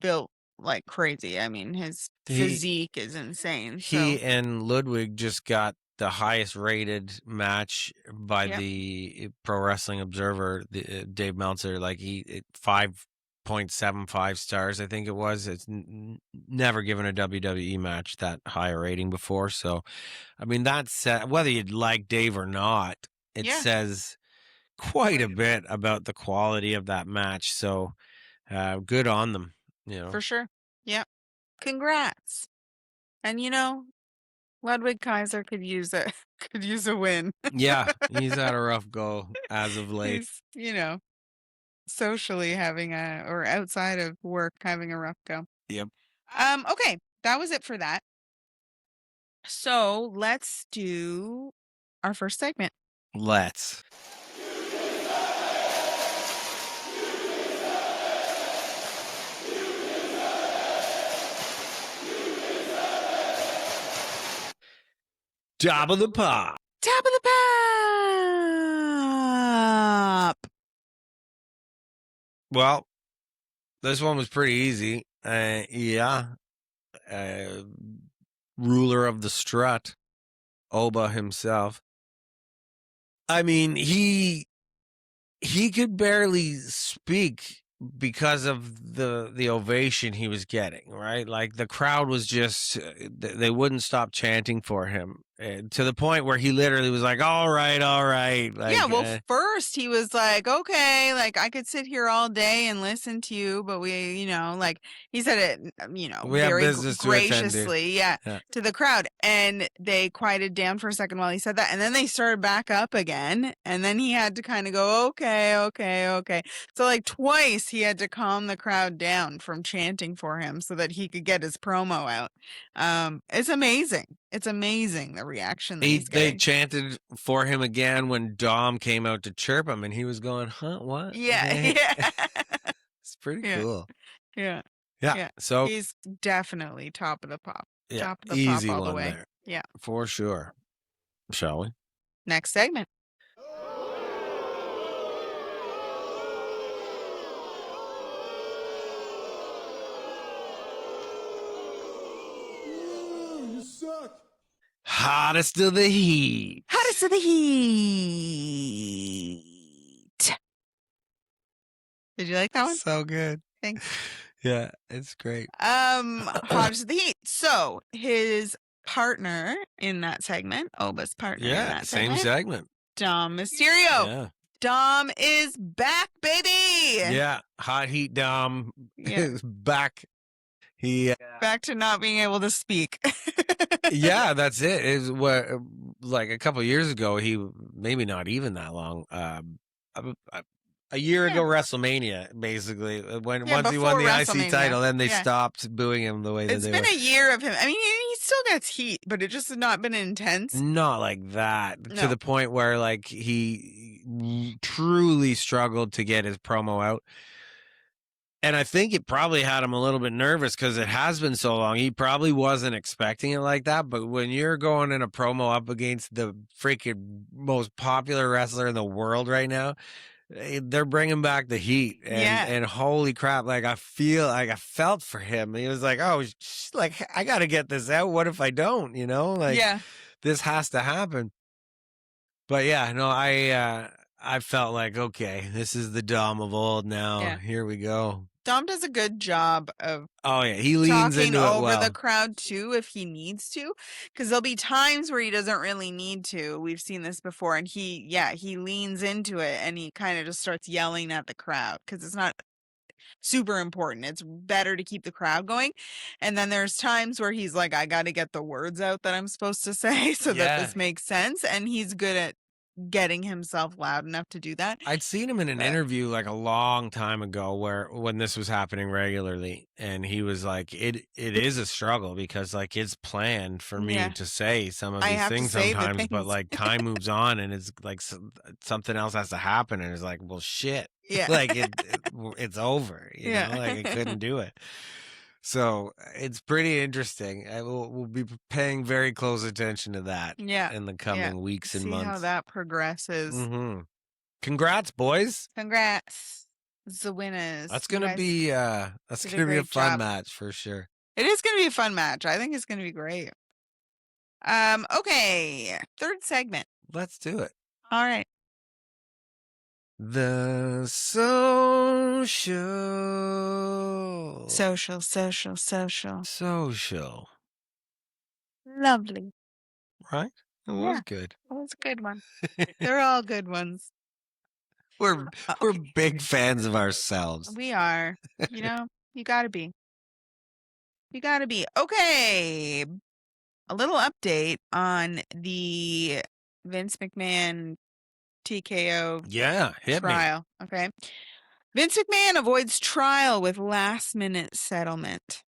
built like crazy. I mean, his He physique is insane. So, he and Ludwig just got the highest rated match by yep. the Pro Wrestling Observer, Dave Meltzer. Like, 5.75 stars, I think it was. It's never given a WWE match that high a rating before. So, I mean, that's whether you'd like Dave or not, it Yeah. says quite a bit about the quality of that match. So, good on them. For sure. Yep. Congrats. And Ludwig Kaiser could use a could use a win. Yeah, he's had a rough go as of late. He's, socially having or outside of work having a rough go. Yep. Okay, that was it for that. So let's do our first segment. Let's. Top of the pop. Top of the pop. Well, this one was pretty easy. Ruler of the strut, Oba himself. I mean, he could barely speak because of the ovation he was getting, right? Like, the crowd was just, they wouldn't stop chanting for him, to the point where he literally was like, all right. Like, Yeah, well, first he was like, okay, like I could sit here all day and listen to you, but we, like he said it, we have very business to attend to. graciously, to the crowd. And they quieted down for a second while he said that. And then they started back up again. And then he had to kind of go, okay. So like twice he had to calm the crowd down from chanting for him so that he could get his promo out. It's amazing. It's amazing the reaction that he's They getting. chanted for him again when Dom came out to chirp him, and he was going, huh, what? Yeah. Okay. Yeah. It's pretty cool. Yeah. Yeah. So he's definitely top of the pop. yeah, Top of the easy pop all the one way. there. Yeah. For sure. Shall we? Next segment. You suck. Hottest of the heat. Hottest of the heat. Did you like that one? So good. Thanks. Yeah, it's great. Hottest of the heat. So his partner in that segment, Oba's partner in that same segment. Dom Mysterio. Yeah. Dom is back, baby. Yeah, hot heat Dom is back. He back to not being able to speak. Yeah, that's it. Is what, like a couple years ago, he maybe not even that long. A year ago, WrestleMania, basically, when once he won the IC title, then they stopped booing him the way that It's they been were. a year of him. I mean, he still gets heat, but it just has not been intense. Not like that, to the point where like he truly struggled to get his promo out. And I think it probably had him a little bit nervous because it has been so long. He probably wasn't expecting it like that. But when you're going in a promo up against the freaking most popular wrestler in the world right now, they're bringing back the heat. And holy crap, like I felt for him. He was like, oh, like I got to get this out. What if I don't? This has to happen. But yeah, no, I felt like, okay, this is the Dom of old now. Yeah. Here we go. Dom does a good job of he leans talking into over it well. the crowd too if he needs to, because there'll be times where he doesn't really need to. We've seen this before, and he leans into it and he kind of just starts yelling at the crowd because it's not super important. It's better to keep the crowd going. And then there's times where he's like, I got to get the words out that I'm supposed to say so that this makes sense. And he's good at getting himself loud enough to do that. I'd seen him in an interview like a long time ago when this was happening regularly, and he was like, it is a struggle because like it's planned for me to say some of I these have to things say the sometimes, but things. like time moves on and it's like something else has to happen, and it's like, well, shit, Yeah. like it's over, you know, like I couldn't do it. So it's pretty interesting. We'll be paying very close attention to that in the coming weeks and months. See how that progresses. Mm-hmm. Congrats, boys. Congrats, the winners. That's gonna be a fun match for sure. It is gonna be a fun match. I think it's gonna be great. Okay, third segment. Let's do it. All right. The social. Lovely. Right? It was good. It was a good one. They're all good ones. We're big fans of ourselves. We are. You know, you gotta be. You gotta be. Okay. A little update on the Vince McMahon TKO trial. Okay. Vince McMahon avoids trial with last-minute settlement.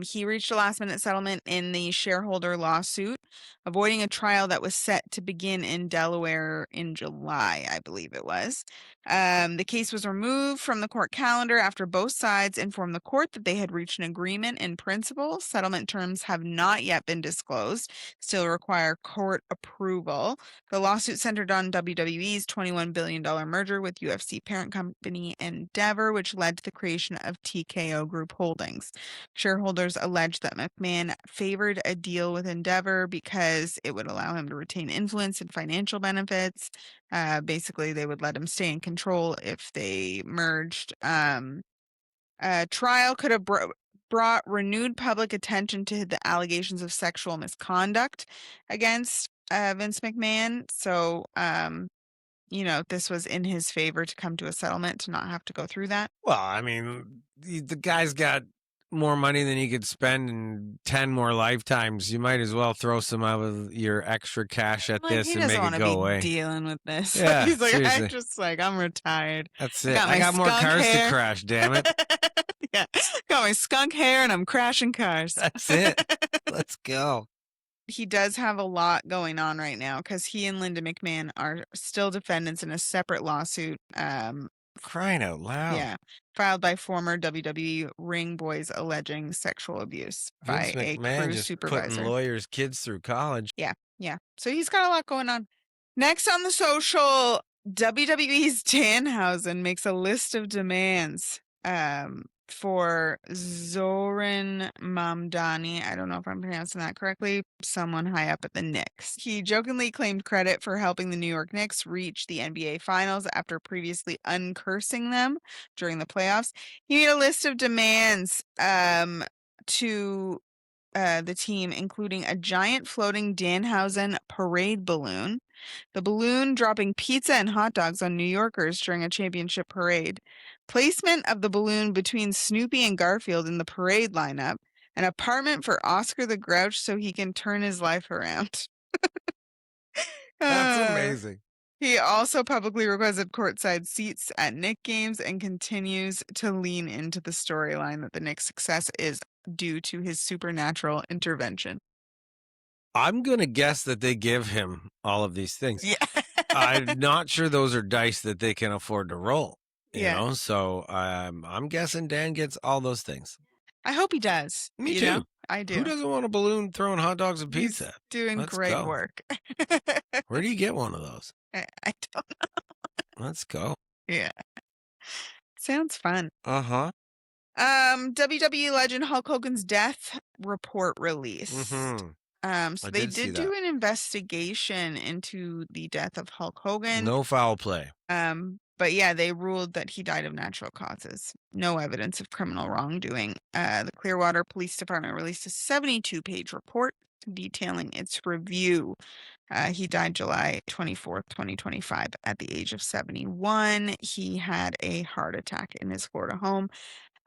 He reached a last-minute settlement in the shareholder lawsuit, avoiding a trial that was set to begin in Delaware in July, I believe it was. The case was removed from the court calendar after both sides informed the court that they had reached an agreement in principle. Settlement terms have not yet been disclosed, still require court approval. The lawsuit centered on WWE's $21 billion merger with UFC parent company Endeavor, which led to the creation of TKO Group Holdings. Shareholders alleged that McMahon favored a deal with Endeavor because it would allow him to retain influence and financial benefits. Basically, they would let him stay in control if they merged. Trial could have brought renewed public attention to the allegations of sexual misconduct against Vince McMahon. So, you know, this was in his favor to come to a settlement to not have to go through that. Well, I mean, the guy's got more money than he could spend in 10 more lifetimes. You might as well throw some of your extra cash at this and make it go away. Dealing with this. Yeah, he's like, seriously. I'm retired. That's it. I got more cars to crash, damn it. Yeah, got my skunk hair and I'm crashing cars. That's it. Let's go. He does have a lot going on right now because he and Linda McMahon are still defendants in a separate lawsuit. Crying out loud. Yeah, filed by former WWE ring boys alleging sexual abuse by a crew supervisor. Putting lawyers' kids through college. Yeah. So he's got a lot going on. Next on the social, WWE's Danhausen makes a list of demands for Zoran Mamdani. I don't know if I'm pronouncing that correctly. Someone high up at the Knicks. He jokingly claimed credit for helping the New York Knicks reach the NBA Finals after previously uncursing them during the playoffs. He made a list of demands to the team, including a giant floating Danhausen parade balloon, the balloon dropping pizza and hot dogs on New Yorkers during a championship parade, placement of the balloon between Snoopy and Garfield in the parade lineup, an apartment for Oscar the Grouch so he can turn his life around. That's amazing. He also publicly requested courtside seats at Knicks games and continues to lean into the storyline that the Knicks' success is due to his supernatural intervention. I'm going to guess that they give him all of these things. Yeah. I'm not sure those are dice that they can afford to roll. You know, so I'm guessing Dan gets all those things. I hope he does. Me too. Know? I do. Who doesn't want a balloon throwing hot dogs and pizza? He's doing great work. Where do you get one of those? I don't know. Let's go. Yeah. Sounds fun. Uh-huh. WWE legend Hulk Hogan's death report released. Mm-hmm. So they did do an investigation into the death of Hulk Hogan. No foul play. But yeah, they ruled that he died of natural causes. No evidence of criminal wrongdoing. The Clearwater Police Department released a 72-page report detailing its review. He died July 24th, 2025 at the age of 71. He had a heart attack in his Florida home.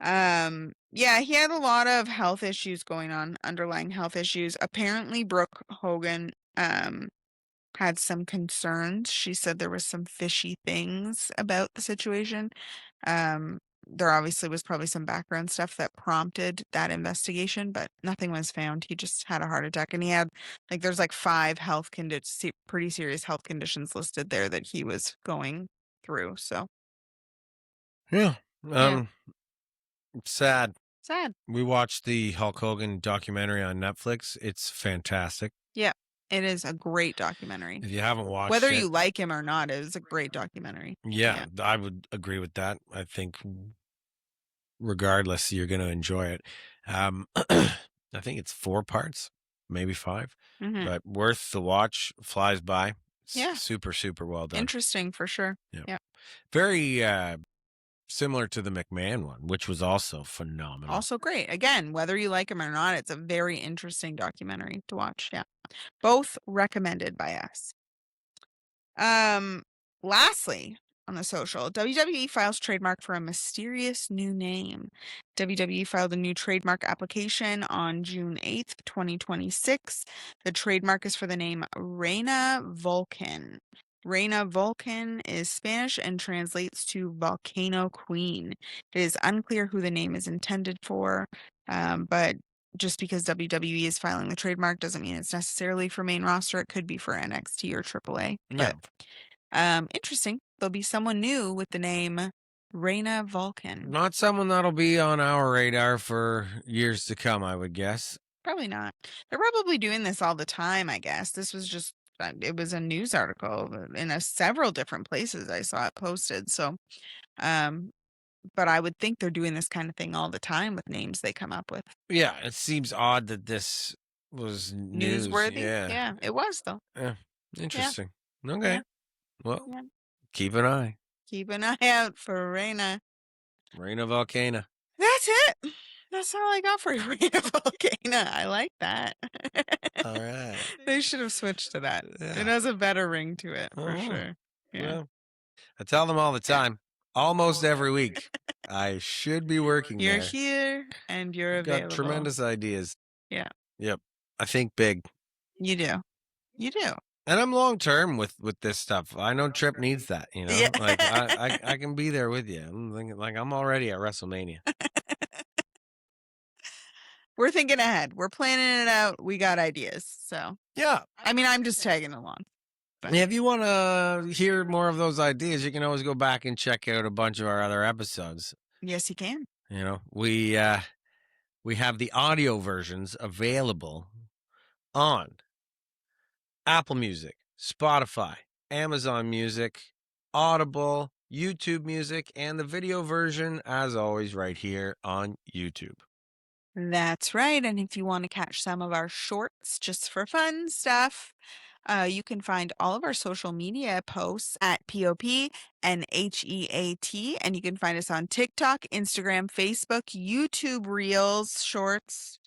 Yeah, he had a lot of health issues going on, underlying health issues. Apparently, Brooke Hogan had some concerns. She said there was some fishy things about the situation. There obviously was probably some background stuff that prompted that investigation, but nothing was found. He just had a heart attack, and he had there's like 5 health pretty serious health conditions listed there that he was going through. So Yeah. yeah, Sad. sad. We watched the Hulk Hogan documentary on Netflix. It's fantastic. Yeah, it is a great documentary. If you haven't watched Whether it, you like him or not, it is a great documentary. yeah, I would agree with that. I think regardless, you're going to enjoy it. I think it's 4 parts, maybe 5, Mhm. but worth the watch. Flies by. Yeah. Super, super well done. Interesting for sure. Yeah. Yeah. Very similar to the McMahon one, which was also phenomenal. Also great. Again, whether you like him or not, it's a very interesting documentary to watch. Yeah. Both recommended by us. Lastly, on the social, WWE files trademark for a mysterious new name. WWE filed a new trademark application on June 8th, 2026. The trademark is for the name Reina Vulcan. Reina Vulcan is Spanish and translates to volcano queen. It is unclear who the name is intended for, but just because WWE is filing the trademark doesn't mean it's necessarily for main roster. It could be for NXT or AAA. Yeah. But interesting. There'll be someone new with the name Reina Vulcan. Not someone that'll be on our radar for years to come, I would guess. Probably not. They're probably doing this all the time, I guess. This was just it was a news article in several different places I saw it posted. So, but I would think they're doing this kind of thing all the time with names they come up with. Yeah, it seems odd that this was news. Newsworthy? Yeah. Yeah, it was though. Yeah. Interesting. Okay. Yeah. Well, Yeah. keep an eye. Keep an eye out for Reina. Reina Volcana. That's it. That's all I got for you, Reina Volcana. I like that. All right. They should have switched to that. Yeah. It has a better ring to it, for Oh, sure. Yeah. Well, I tell them all the time, almost every week. I should be working You're there. here and you're available. Got tremendous ideas. Yeah. Yep. I think big. You do. You do. And I'm long term with this stuff. I know Trip needs that, you know. Yeah. Like I can be there with you. I'm thinking like I'm already at WrestleMania. We're thinking ahead. We're planning it out. We got ideas. So Yeah. I mean, I'm just tagging along. Yeah, if you want to hear more of those ideas, you can always go back and check out a bunch of our other episodes. Yes, you can. You know, we have the audio versions available on Apple Music, Spotify, Amazon Music, Audible, YouTube Music, and the video version, as always, right here on YouTube. That's right. And if you want to catch some of our shorts just for fun stuff, you can find all of our social media posts at POP and HEAT. And you can find us on TikTok, Instagram, Facebook, YouTube Reels, Shorts,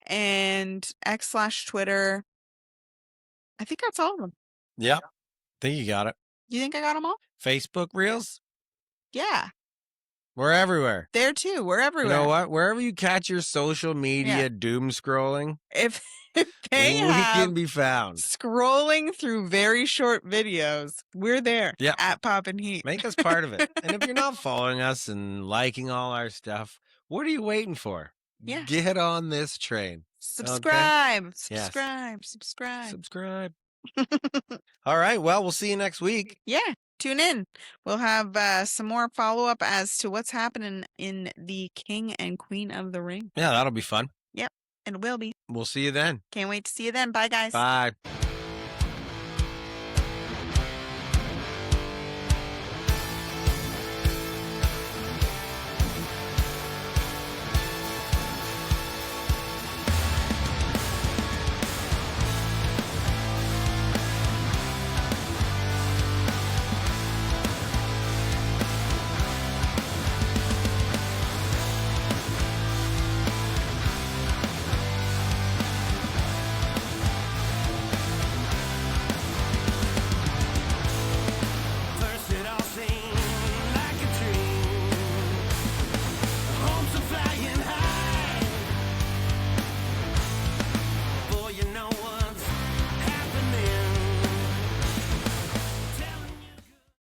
and X/Twitter. I think that's all of them. Yep. Think you got it. You think I got them all? Facebook Reels? Yeah. We're everywhere. There too. We're everywhere. You know what? Wherever you catch your social media Yeah. doom scrolling, If they we have can be found. scrolling through very short videos, we're there. Yeah. At Pop and Heat. Make us part of it. And if you're not following us and liking all our stuff, what are you waiting for? Yeah. Get on this train. Subscribe. Okay? Subscribe. Yes. Subscribe. Subscribe. All right. Well, we'll see you next week. Yeah. Tune in. We'll have some more follow up as to what's happening in the King and Queen of the Ring. Yeah, that'll be fun. Yep. It will be. We'll see you then. Can't wait to see you then. Bye, guys. Bye.